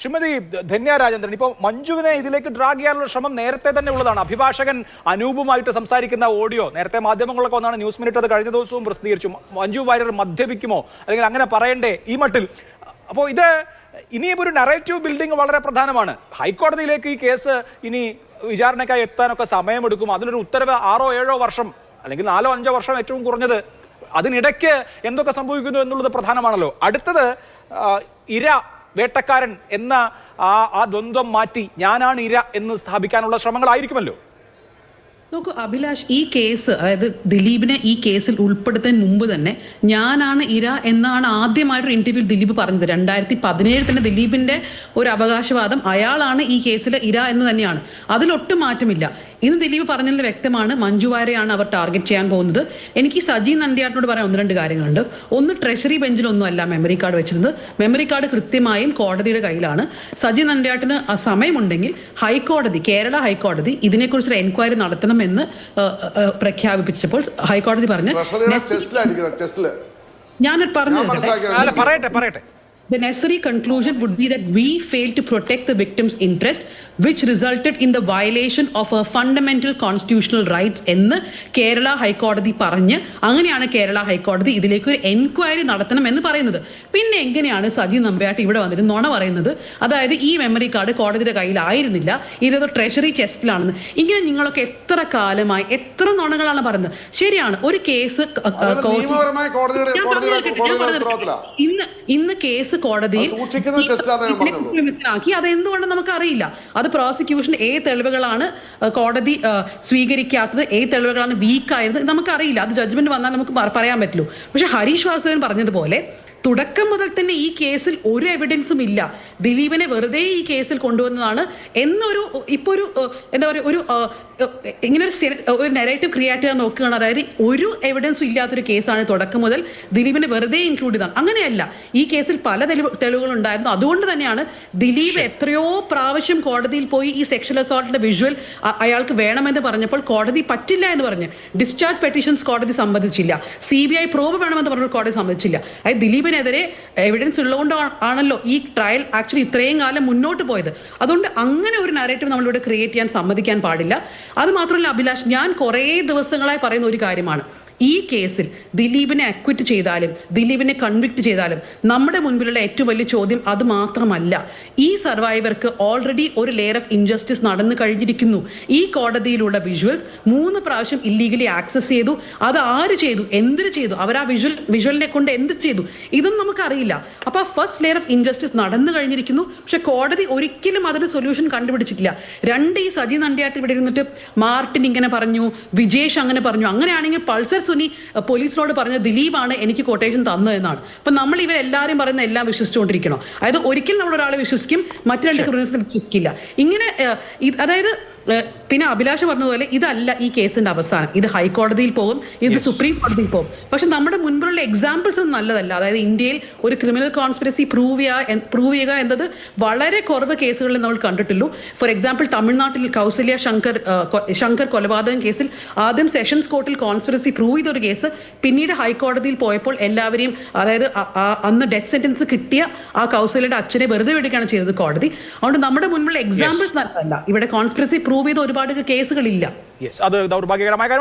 ശ്രീമതി ധന്യ രാജേന്ദ്രൻ, ഇപ്പോൾ മഞ്ജുവിനെ ഇതിലേക്ക് ഡ്രാഗ് ചെയ്യാനുള്ള ശ്രമം നേരത്തെ തന്നെ ഉള്ളതാണ്. അഭിഭാഷകൻ അനൂപുമായിട്ട് സംസാരിക്കുന്ന ഓഡിയോ നേരത്തെ മാധ്യമങ്ങളൊക്കെ ഒന്നാണ്, ന്യൂസ് മിനിറ്റ് അത് കഴിഞ്ഞ ദിവസവും പ്രസിദ്ധീകരിച്ചു. മഞ്ജു വാര്യർ മദ്യപിക്കുമോ അല്ലെങ്കിൽ അങ്ങനെ പറയണ്ടേ ഈ മട്ടിൽ? അപ്പോൾ ഇത് ഇനിയും ഒരു നറേറ്റീവ് ബിൽഡിംഗ് വളരെ പ്രധാനമാണ്. ഹൈക്കോടതിയിലേക്ക് ഈ കേസ് ഇനി വിചാരണയ്ക്കായി എത്താനൊക്കെ സമയമെടുക്കും. അതിലൊരു ഉത്തരവ് 6-7 വർഷം അല്ലെങ്കിൽ 4-5 വർഷം ഏറ്റവും കുറഞ്ഞത്. അതിനിടയ്ക്ക് എന്തൊക്കെ സംഭവിക്കുന്നു എന്നുള്ളത് പ്രധാനമാണല്ലോ. അടുത്തത് ഇര വേട്ടക്കാരൻ എന്ന ആ ദ്വന്ദ്വം മാറ്റി ഞാനാണ് ഇര എന്ന് സ്ഥാപിക്കാനുള്ള ശ്രമങ്ങളായിരിക്കുമല്ലോ. നോക്കൂ അഭിലാഷ്, ഈ കേസ് അതായത് ദിലീപിനെ ഈ കേസിൽ ഉൾപ്പെടുത്താൻ മുമ്പ് തന്നെ ഞാനാണ് ഇര എന്നാണ് ആദ്യമായിട്ടൊരു ഇന്റർവ്യൂവിൽ ദിലീപ് പറഞ്ഞത്. 2017 തന്നെ ദിലീപിന്റെ ഒരു അവകാശവാദം അയാളാണ് ഈ കേസിലെ ഇര എന്ന് തന്നെയാണ്. അതിലൊട്ടും മാറ്റമില്ല. ഇന്ന് ദിലീപ് പറഞ്ഞതിൽ വ്യക്തമാണ് മഞ്ജു വാര്യരെയാണ് അവർ ടാർഗറ്റ് ചെയ്യാൻ പോകുന്നത്. എനിക്ക് സജി നന്ദിയാട്ടിനോട് പറയാൻ 1-2 കാര്യങ്ങളുണ്ട്. ഒന്ന്, ട്രഷറി ബെഞ്ചിലൊന്നും അല്ല മെമ്മറി കാർഡ് വെച്ചിരുന്നത്. മെമ്മറി കാർഡ് കൃത്യമായും കോടതിയുടെ കയ്യിലാണ്. സജി നന്ദിയാട്ടിന് സമയമുണ്ടെങ്കിൽ ഹൈക്കോടതി, കേരള ഹൈക്കോടതി ഇതിനെക്കുറിച്ചൊരു എൻക്വയറി നടത്തണമെന്ന് പ്രഖ്യാപിച്ചപ്പോൾ ഹൈക്കോടതി പറഞ്ഞു, ഞാൻ പറയട്ടെ, the necessary conclusion would be that we failed to protect the victim's interest, which resulted in the violation of her fundamental constitutional rights എന്ന് കേരള ഹൈക്കോടതി പറഞ്ഞ്, അങ്ങനെയാണ് കേരള ഹൈക്കോടതി ഇതിലേക്ക് ഒരു എൻക്വയറി നടത്തണം എന്ന് പറയുന്നത്. പിന്നെ എങ്ങനെയാണ് സജി നമ്പ്യാട്ട് ഇവിടെ വന്നിട്ട് നുണ പറയുന്നത്? അതായത് ഈ മെമ്മറി കാർഡ് കോടതിയുടെ കയ്യിലായിരുന്നില്ല, ഇതേതോ ട്രഷറി ചെസ്റ്റിലാണെന്ന്. ഇങ്ങനെ നിങ്ങളൊക്കെ എത്ര കാലമായി എത്ര നുണകളാണ് പറയുന്നത്? ശരിയാണ്, ഒരു കേസ് ഇന്ന് കേസ് കോടതിയിൽ അതെന്തുകൊണ്ട് നമുക്കറിയില്ല. അത് പ്രോസിക്യൂഷൻ ഏത് തെളിവുകളാണ് കോടതി സ്വീകരിക്കാത്തത്, ഏത് തെളിവുകളാണ് വീക്കായത് നമുക്കറിയില്ല. അത് ജഡ്ജ്മെന്റ് വന്നാൽ നമുക്ക് പറയാൻ പറ്റുള്ളൂ. പക്ഷെ ഹരീഷ് വാസുദേവൻ പറഞ്ഞതുപോലെ തുടക്കം മുതൽ തന്നെ ഈ കേസിൽ ഒരു എവിഡൻസും ഇല്ല. ദിലീപിനെ വെറുതെ ഈ കേസിൽ കൊണ്ടുവന്നതാണ് എന്നൊരു ഇപ്പോൾ ഒരു എന്താ പറയുക, ഇങ്ങനെ ഒരു നെറേറ്റീവ് ക്രിയേറ്റ് ചെയ്യാൻ നോക്കുകയാണ്. അതായത് ഒരു എവിഡൻസും ഇല്ലാത്തൊരു കേസാണ് തുടക്കം മുതൽ ദിലീപിനെ വെറുതെ ഇൻക്ലൂഡ് ചെയ്താണ്. അങ്ങനെയല്ല, ഈ കേസിൽ പല തെളിവുകൾ ഉണ്ടായിരുന്നു. അതുകൊണ്ട് തന്നെയാണ് ദിലീപ് എത്രയോ പ്രാവശ്യം കോടതിയിൽ പോയി ഈ സെക്ഷൽ അസോൾട്ടിന്റെ വിഷ്വൽ അയാൾക്ക് വേണമെന്ന് പറഞ്ഞപ്പോൾ കോടതി പറ്റില്ല എന്ന് പറഞ്ഞ് ഡിസ്ചാർജ് പെറ്റീഷൻസ് കോടതി സമ്മതിച്ചില്ല. CBI പ്രോബ് വേണമെന്ന് പറഞ്ഞപ്പോൾ കോടതി സമ്മതിച്ചില്ല. അതായത് ദിലീപിനെതിരെ എവിഡൻസ് ഉള്ളതുകൊണ്ട് ആണല്ലോ ഈ ട്രയൽ ആക്ച്വലി ഇത്രയും കാലം മുന്നോട്ട് പോയത്. അതുകൊണ്ട് അങ്ങനെ ഒരു നറേറ്റീവ് നമ്മളിവിടെ ക്രിയേറ്റ് ചെയ്യാൻ സമ്മതിക്കാൻ പാടില്ല. അത് മാത്രമല്ല അഭിലാഷ്, ഞാൻ കുറേ ദിവസങ്ങളായി പറയുന്ന ഒരു കാര്യമാണ്, ഈ കേസിൽ ദിലീപിനെ അക്വിറ്റ് ചെയ്താലും ദിലീപിനെ കൺവിക്ട് ചെയ്താലും നമ്മുടെ മുൻപിലുള്ള ഏറ്റവും വലിയ ചോദ്യം അത് മാത്രമല്ല. ഈ സർവൈവർക്ക് ഓൾറെഡി ഒരു ലെയർ ഓഫ് ഇൻജസ്റ്റിസ് നടന്നു കഴിഞ്ഞിരിക്കുന്നു. ഈ കോടതിയിലുള്ള വിഷ്വൽസ് 3 പ്രാവശ്യം ഇല്ലീഗലി ആക്സസ് ചെയ്തു. അത് ആര് ചെയ്തു, എന്തിനു ചെയ്തു, അവർ ആ വിഷ്വലിനെ കൊണ്ട് എന്ത് ചെയ്തു, ഇതൊന്നും നമുക്കറിയില്ല. അപ്പോൾ ഫസ്റ്റ് ലെയർ ഓഫ് ഇൻജസ്റ്റിസ് നടന്നു കഴിഞ്ഞിരിക്കുന്നു. പക്ഷെ കോടതി ഒരിക്കലും അതിന് സൊല്യൂഷൻ കണ്ടുപിടിച്ചിട്ടില്ല. ഈ സജി നന്ദിയാട്ട് ഇവിടെ ഇരുന്നിട്ട് മാർട്ടിൻ ഇങ്ങനെ പറഞ്ഞു, വിജേഷ് അങ്ങനെ പറഞ്ഞു. അങ്ങനെയാണെങ്കിൽ പൾസർ സുനി പോലീസിനോട് പറഞ്ഞ ദിലീപാണ് എനിക്ക് കൊട്ടേഷൻ തന്നതെന്നാണ്. അപ്പൊ നമ്മൾ ഇവരെല്ലാവരും പറയുന്ന എല്ലാം വിശ്വസിച്ചുകൊണ്ടിരിക്കണോ? അതായത് ഒരിക്കലും നമ്മൾ ഒരാളെ വിശ്വസിക്കും, മറ്റു 2 ക്രിമിനൽസിനെ വിശ്വസിക്കില്ല. ഇങ്ങനെ അതായത് പിന്നെ അഭിലാഷ് പറഞ്ഞതുപോലെ ഇതല്ല ഈ കേസിന്റെ അവസാനം. ഇത് ഹൈക്കോടതിയിൽ പോകും, ഇത് സുപ്രീം കോടതിയിൽ പോകും. പക്ഷെ നമ്മുടെ മുൻപിലുള്ള എക്സാമ്പിൾസ് ഒന്നും നല്ലതല്ല. അതായത് ഇന്ത്യയിൽ ഒരു ക്രിമിനൽ കോൺസ്പിറസി പ്രൂവ് ചെയ്യുക എന്നത് വളരെ കുറവ് കേസുകളിൽ നമ്മൾ കണ്ടിട്ടുള്ളൂ. ഫോർ എക്സാമ്പിൾ തമിഴ്നാട്ടിൽ കൗസല്യ ശങ്കർ കൊലപാതകം കേസിൽ ആദ്യം സെഷൻസ് കോർട്ടിൽ കോൺസ്പിറസി പ്രൂവ് ചെയ്തൊരു കേസ് പിന്നീട് ഹൈക്കോടതിയിൽ പോയപ്പോൾ എല്ലാവരെയും, അതായത് അന്ന് ഡെത്ത് സെന്റൻസ് കിട്ടിയ ആ കൗസല്യയുടെ അച്ഛനെ വെറുതെ വിടുകയാണ് ചെയ്തത് കോടതി. അതുകൊണ്ട് നമ്മുടെ മുൻപിലുള്ള എക്സാമ്പിൾസ് നല്ലതല്ല. ഇവിടെ കോൺസ്പിറസി പ്രൂവ് ചെയ്ത ഒരുപാട് കേസുകളില്ല. അത് ദൗർഭാഗ്യകരമായ കാര്യമാണ്.